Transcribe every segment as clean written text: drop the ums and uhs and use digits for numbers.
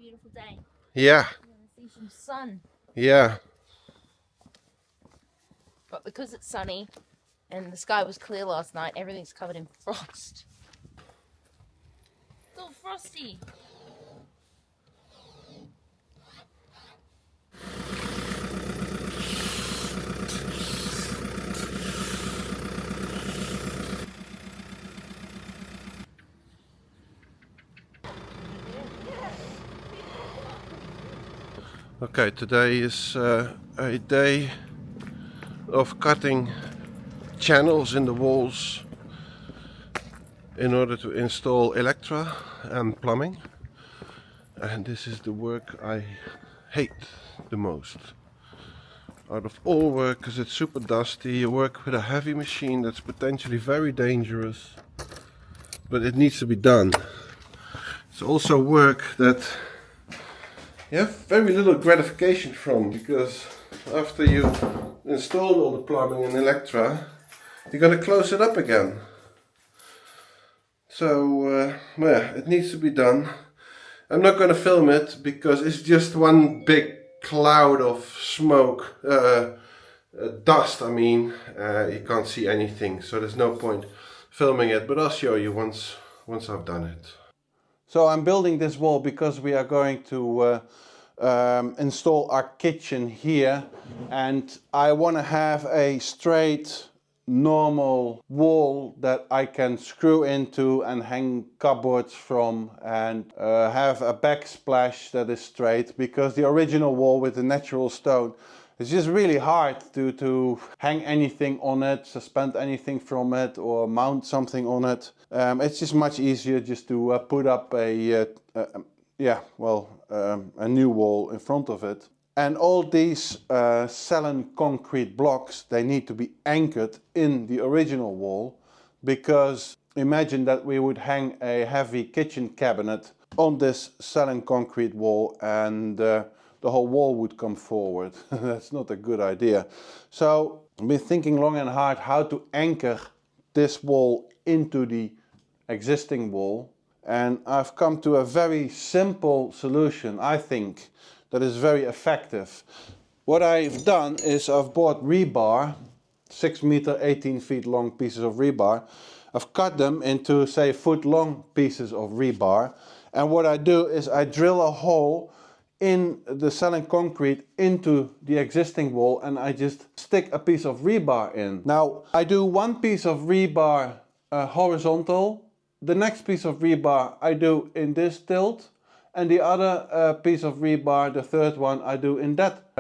beautiful day. Yeah. We're gonna see some sun. Yeah. But because it's sunny and the sky was clear last night, everything's covered in frost. It's all frosty. Okay, today is a day of cutting channels in the walls in order to install electra and plumbing. And this is the work I hate the most. Out of all work, because it's super dusty, you work with a heavy machine that's potentially very dangerous, but it needs to be done. It's also work that you have very little gratification from, because after you've installed all the plumbing and electra, you're going to close it up again. So, yeah, it needs to be done. I'm not going to film it because it's just one big cloud of smoke, dust I mean. You can't see anything, so there's no point filming it, but I'll show you once I've done it. So I'm building this wall because we are going to install our kitchen here, and I want to have a straight normal wall that I can screw into and hang cupboards from, and have a backsplash that is straight, because the original wall with the natural stone, it's just really hard to hang anything on it, suspend anything from it, or mount something on it. It's just much easier just to put up a new wall in front of it. And all these Salon concrete blocks, they need to be anchored in the original wall, because imagine that we would hang a heavy kitchen cabinet on this Salon concrete wall, and the whole wall would come forward. That's not a good idea. So I've been thinking long and hard how to anchor this wall into the existing wall, and I've come to a very simple solution, I think, that is very effective. What I've done is I've bought rebar, 6 meter, 18 feet long pieces of rebar. I've cut them into, say, foot long pieces of rebar, and what I do is I drill a hole in the Salon concrete into the existing wall, and I just stick a piece of rebar in. Now I do one piece of rebar horizontal, the next piece of rebar I do in this tilt, and the other piece of rebar, the third one, I do in that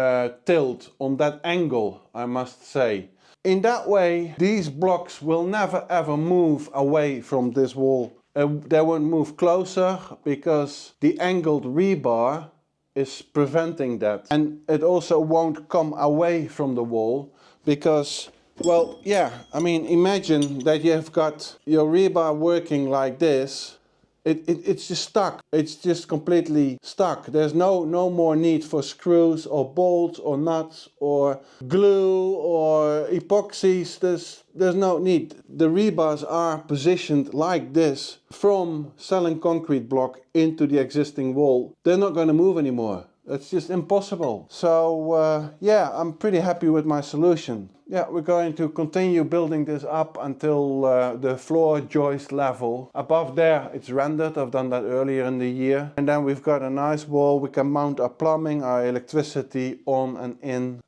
tilt, on that angle, I must say. In that way, these blocks will never ever move away from this wall. They won't move closer, because the angled rebar is preventing that. And it also won't come away from the wall, because, well, yeah, I mean, imagine that you have got your rebar working like this. It's just stuck. It's just completely stuck. There's no more need for screws or bolts or nuts or glue or epoxies. There's no need. The rebars are positioned like this from Salon concrete block into the existing wall. They're not going to move anymore. It's just impossible. So yeah, I'm pretty happy with my solution. Yeah, we're going to continue building this up until the floor joist level. Above there it's rendered, I've done that earlier in the year. And then we've got a nice wall, we can mount our plumbing, our electricity on and in.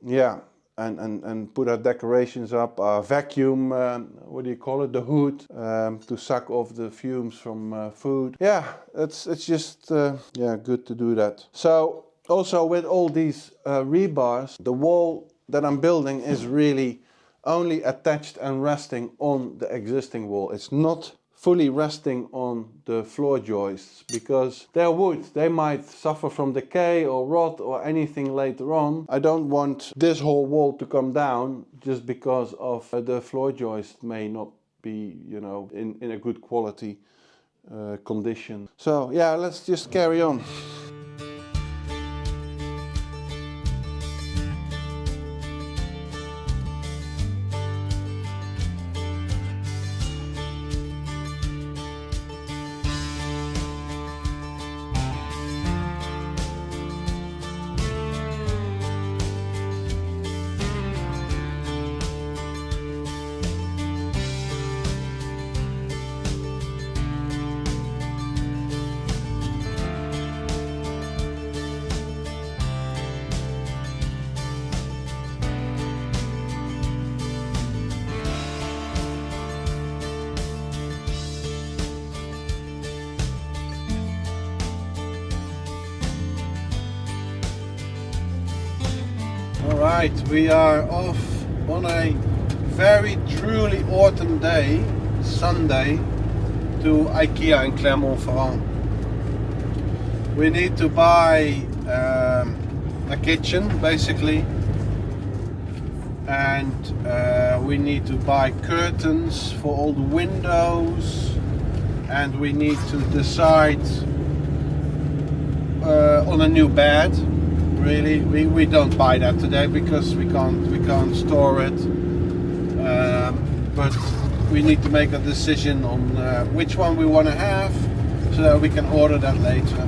Yeah, and put our decorations up, our vacuum, what do you call it, the hood, to suck off the fumes from food. Yeah, it's just yeah, good to do that. So also with all these rebars, the wall that I'm building is really only attached and resting on the existing wall. It's not fully resting on the floor joists, because they're wood. They might suffer from decay or rot or anything later on. I don't want this whole wall to come down just because of the floor joist may not be, you know, in a good quality condition. So yeah, let's just carry on. Alright, we are off on a very truly autumn day, Sunday, to Ikea in Clermont-Ferrand. We need to buy a kitchen basically, and we need to buy curtains for all the windows, and we need to decide on a new bed. Really, we don't buy that today because we can't store it, but we need to make a decision on which one we want to have so that we can order that later.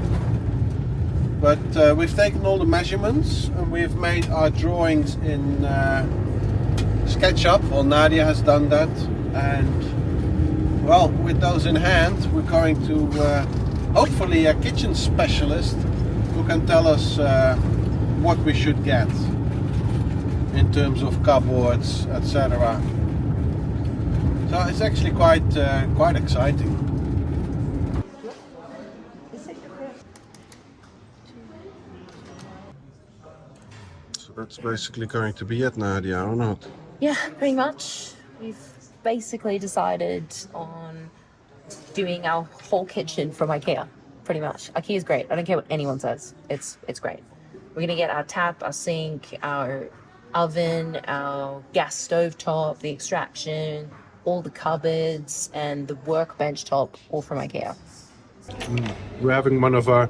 But we've taken all the measurements and we've made our drawings in SketchUp. Well, Nadia has done that, and well, with those in hand, we're going to hopefully a kitchen specialist who can tell us what we should get in terms of cupboards, etc. So it's actually quite exciting. So that's basically going to be it, Nadia, or not? Yeah, pretty much. We've basically decided on doing our whole kitchen from Ikea. Pretty much. Ikea's great. I don't care what anyone says. It's great. We're gonna get our tap, our sink, our oven, our gas stove top, the extraction, all the cupboards, and the workbench top, all from Ikea. We're having one of our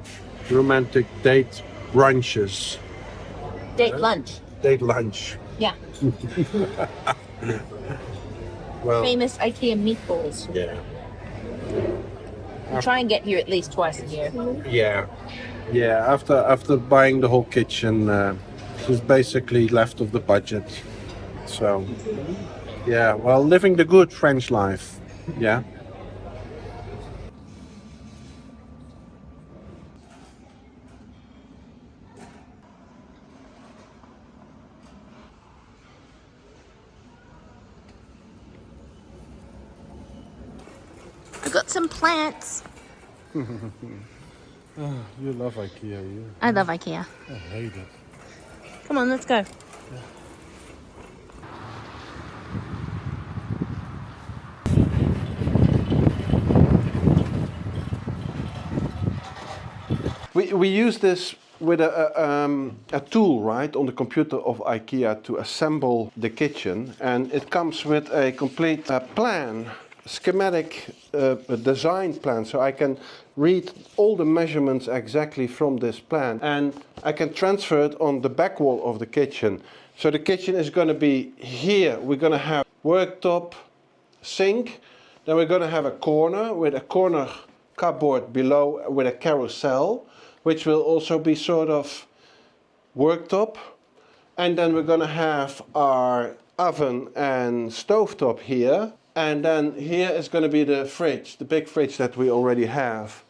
romantic date brunches. Date lunch. Date lunch. Yeah. Well, Famous Ikea meatballs. yeah. We try and get here at least twice a year. Yeah. After buying the whole kitchen, she's basically left of the budget. So, yeah. Well, living the good French life. Yeah. I got some plants. You love IKEA, you. I love Ikea. I hate it. Come on, let's go. We use this with a tool, right, on the computer of IKEA to assemble the kitchen, and it comes with a complete plan, schematic design plan, so I can read all the measurements exactly from this plan, and I can transfer it on the back wall of the kitchen. So the kitchen is going to be here. We're going to have worktop, sink, then we're going to have a corner with a corner cupboard below with a carousel, which will also be sort of worktop. And then we're going to have our oven and stovetop here. And then here is going to be the fridge, the big fridge that we already have.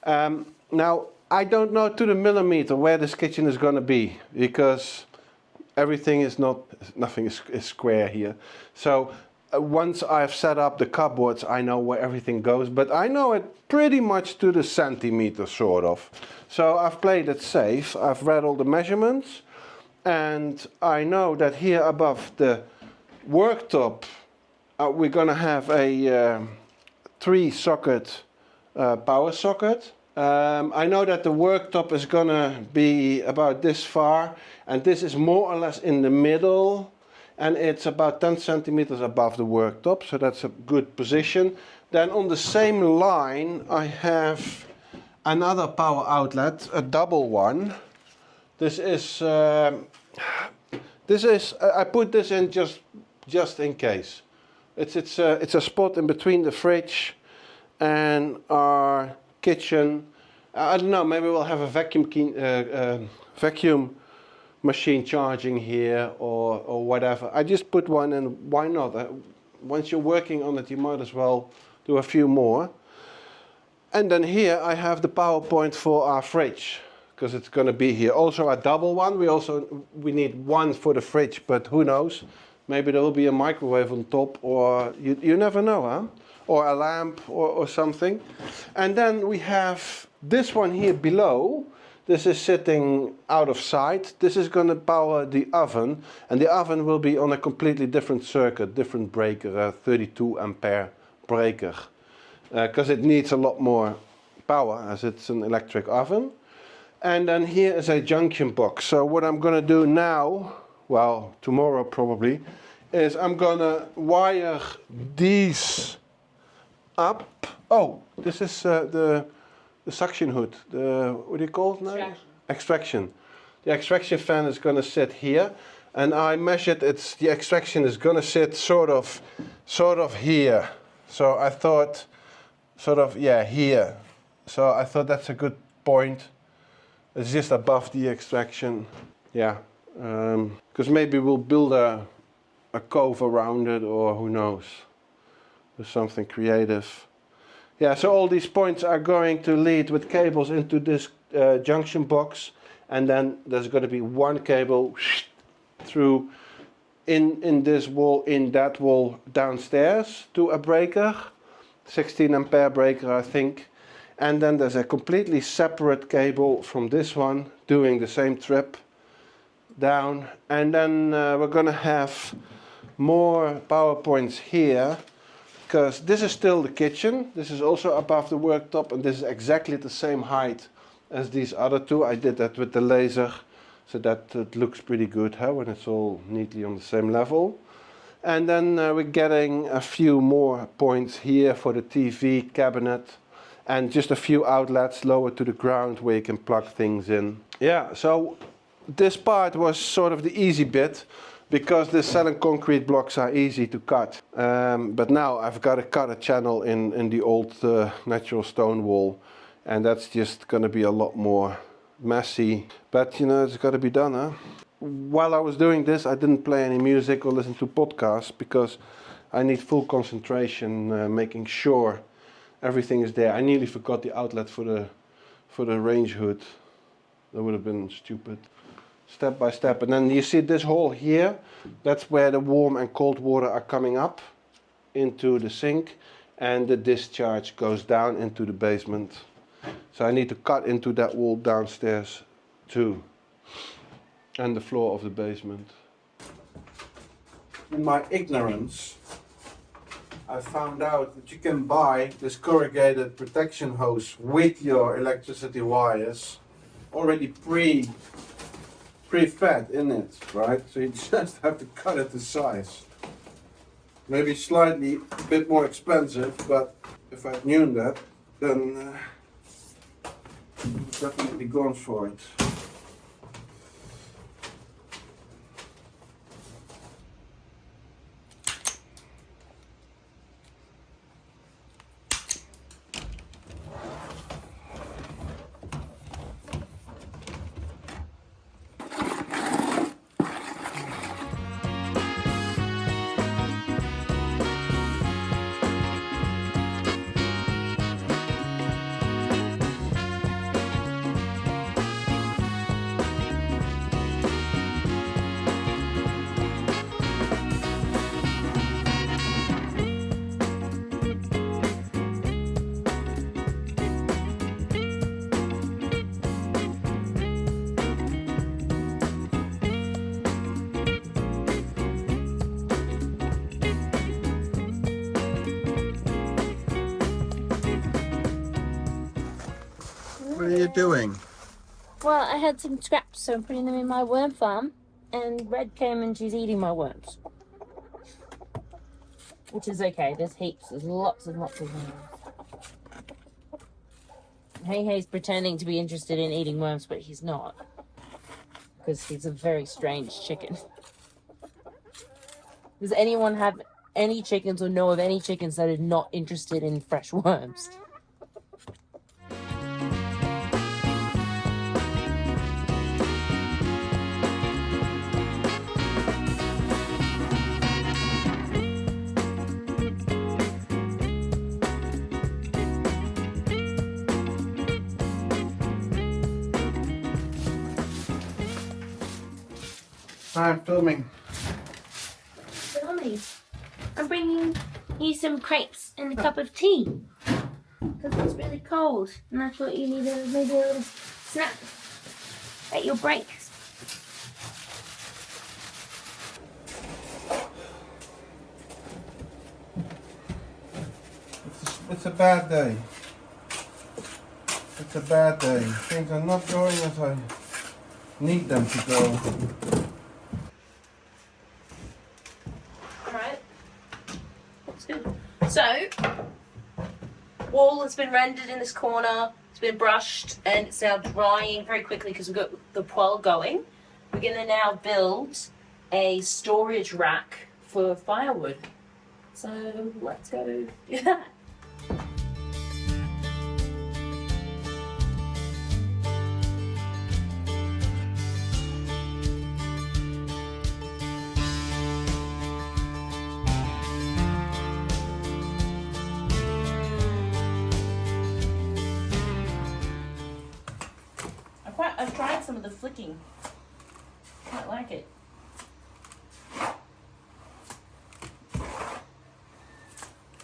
Now, I don't know to the millimeter where this kitchen is going to be, because everything is nothing is square here. So once I've set up the cupboards, I know where everything goes, but I know it pretty much to the centimeter, sort of. So I've played it safe. I've read all the measurements, and I know that here above the worktop, we're going to have a 3-socket power socket. I know that the worktop is going to be about this far, and this is more or less in the middle, and it's about 10 centimeters above the worktop, so that's a good position. Then on the same line I have another power outlet, a double one. This is I put this in just in case. It's a spot in between the fridge and our kitchen. I don't know, maybe we'll have a vacuum machine charging here or whatever. I just put one in, why not? Once you're working on it, you might as well do a few more. And then here I have the power point for our fridge, because it's going to be here. Also a double one. We need one for the fridge, but who knows? Maybe there will be a microwave on top, or you never know, huh? Or a lamp or something. And then we have this one here below. This is sitting out of sight. This is going to power the oven, and the oven will be on a completely different circuit, different breaker, a 32 ampere breaker, because it needs a lot more power as it's an electric oven. And then here is a junction box. So what I'm going to do now, well, tomorrow probably, is I'm going to wire these up. Oh, this is the suction hood, what do you call it now? Extraction. The extraction fan is going to sit here, and I measured the extraction is going to sit sort of here. So I thought, here. So I thought that's a good point. It's just above the extraction, yeah. Because maybe we'll build a cove around it, or who knows, do something creative. Yeah, so all these points are going to lead with cables into this junction box, and then there's going to be one cable through in this wall, in that wall downstairs to a breaker, 16 ampere breaker I think, and then there's a completely separate cable from this one doing the same trip down, and then we're going to have more power points here. Because this is still the kitchen, this is also above the worktop, and this is exactly the same height as these other two. I did that with the laser, so that it looks pretty good when it's all neatly on the same level. And then we're getting a few more points here for the TV cabinet, and just a few outlets lower to the ground where you can plug things in. Yeah, so this part was sort of the easy bit, because the cement concrete blocks are easy to cut. But now I've got to cut a channel in the old natural stone wall, and that's just going to be a lot more messy. But you know, it's got to be done, huh? While I was doing this, I didn't play any music or listen to podcasts, because I need full concentration, making sure everything is there. I nearly forgot the outlet for the range hood. That would have been stupid. Step by step, and then you see this hole here, that's where the warm and cold water are coming up into the sink, and the discharge goes down into the basement. So I need to cut into that wall downstairs too, and the floor of the basement. In my ignorance, I found out that you can buy this corrugated protection hose with your electricity wires already pre-fed in it, right? So you just have to cut it to size. Maybe slightly a bit more expensive, but if I'd known that, then I've definitely gone for it. What are you doing? Well, I had some scraps, so I'm putting them in my worm farm, and Red came and she's eating my worms. Which is okay, there's heaps, there's lots and lots of worms. Hey-Hey's pretending to be interested in eating worms, but he's not. Because he's a very strange chicken. Does anyone have any chickens or know of any chickens that are not interested in fresh worms? I'm filming. Filming? I'm bringing you some crepes and a cup of tea. Because it's really cold and I thought you needed maybe a little snack. at your break. It's a bad day. It's a bad day. Things are not going as I need them to go. Alright. Looks good. So, wall has been rendered in this corner. It's been brushed and it's now drying very quickly because we've got the poêle going. We're going to now build a storage rack for firewood. So let's go do that. I've tried some of the flicking. Quite like it.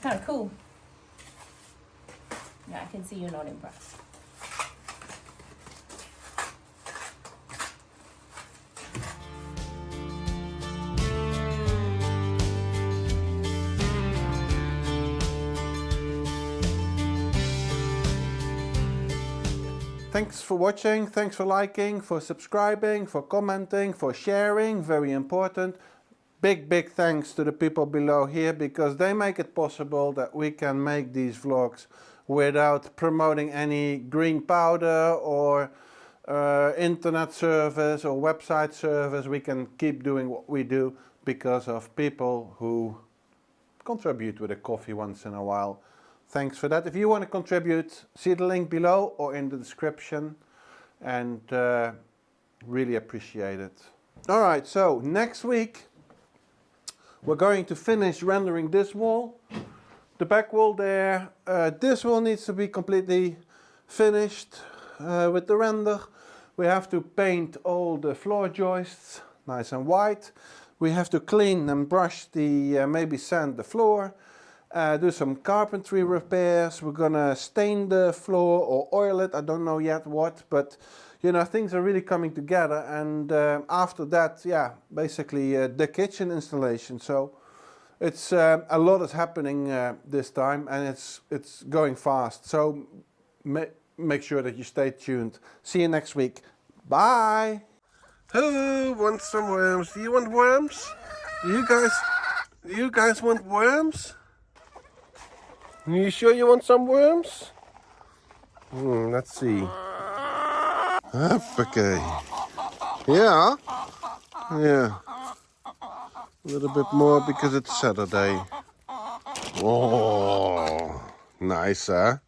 Kind of cool. Yeah, I can see you're not impressed. Thanks for watching, thanks for liking, for subscribing, for commenting, for sharing, very important. Big thanks to the people below here because they make it possible that we can make these vlogs without promoting any green powder or internet service or website service. We can keep doing what we do because of people who contribute with a coffee once in a while. Thanks for that. If you want to contribute, see the link below or in the description, and really appreciate it. Alright, so next week we're going to finish rendering this wall, the back wall there. This wall needs to be completely finished with the render. We have to paint all the floor joists nice and white. We have to clean and brush the, maybe sand the floor. Do some carpentry repairs. We're gonna stain the floor or oil it. I don't know yet what, but you know, things are really coming together. And after that, yeah, basically the kitchen installation. So it's a lot is happening this time, and it's going fast. So make sure that you stay tuned. See you next week. Bye. Who wants some worms? Do you want worms? Do you guys want worms? Are you sure you want some worms? Let's see. Okay. Yeah. Yeah. A little bit more because it's Saturday. Oh, nice, huh?